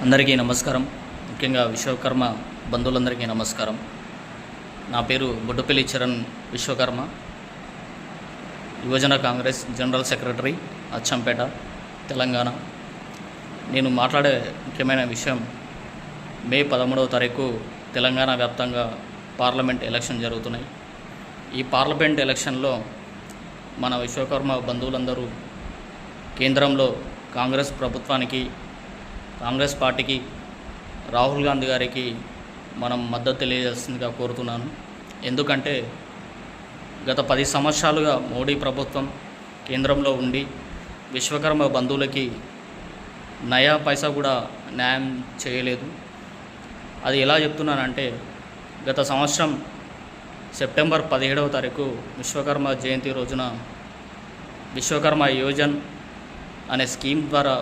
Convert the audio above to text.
అందరికీ నమస్కారం. ముఖ్యంగా విశ్వకర్మ బంధువులందరికీ నమస్కారం. నా పేరు బొడ్డుపల్లి చరణ్ విశ్వకర్మ, యువజన కాంగ్రెస్ జనరల్ సెక్రటరీ, అచ్చంపేట, తెలంగాణ. నేను మాట్లాడే ముఖ్యమైన విషయం, మే 13వ తారీఖు తెలంగాణ వ్యాప్తంగా పార్లమెంట్ ఎలక్షన్ జరుగుతున్నాయి. ఈ పార్లమెంట్ ఎలక్షన్లో మన విశ్వకర్మ బంధువులందరూ కేంద్రంలో కాంగ్రెస్ ప్రభుత్వానికి, కాంగ్రెస్ పార్టీకి, రాహుల్ గాంధీ గారికి మనం మద్దతు తెలియజేస్తుందిగా కోరుతున్నాను. ఎందుకంటే గత 10 సంవత్సరాలుగా మోడీ ప్రభుత్వం కేంద్రంలో ఉండి విశ్వకర్మ బంధువులకి నయా పైసా కూడా న్యాయం చేయలేదు. అది ఎలా చెప్తున్నానంటే, గత సంవత్సరం సెప్టెంబర్ 17వ తారీఖు విశ్వకర్మ జయంతి రోజున విశ్వకర్మ యోజన్ అనే స్కీమ్ ద్వారా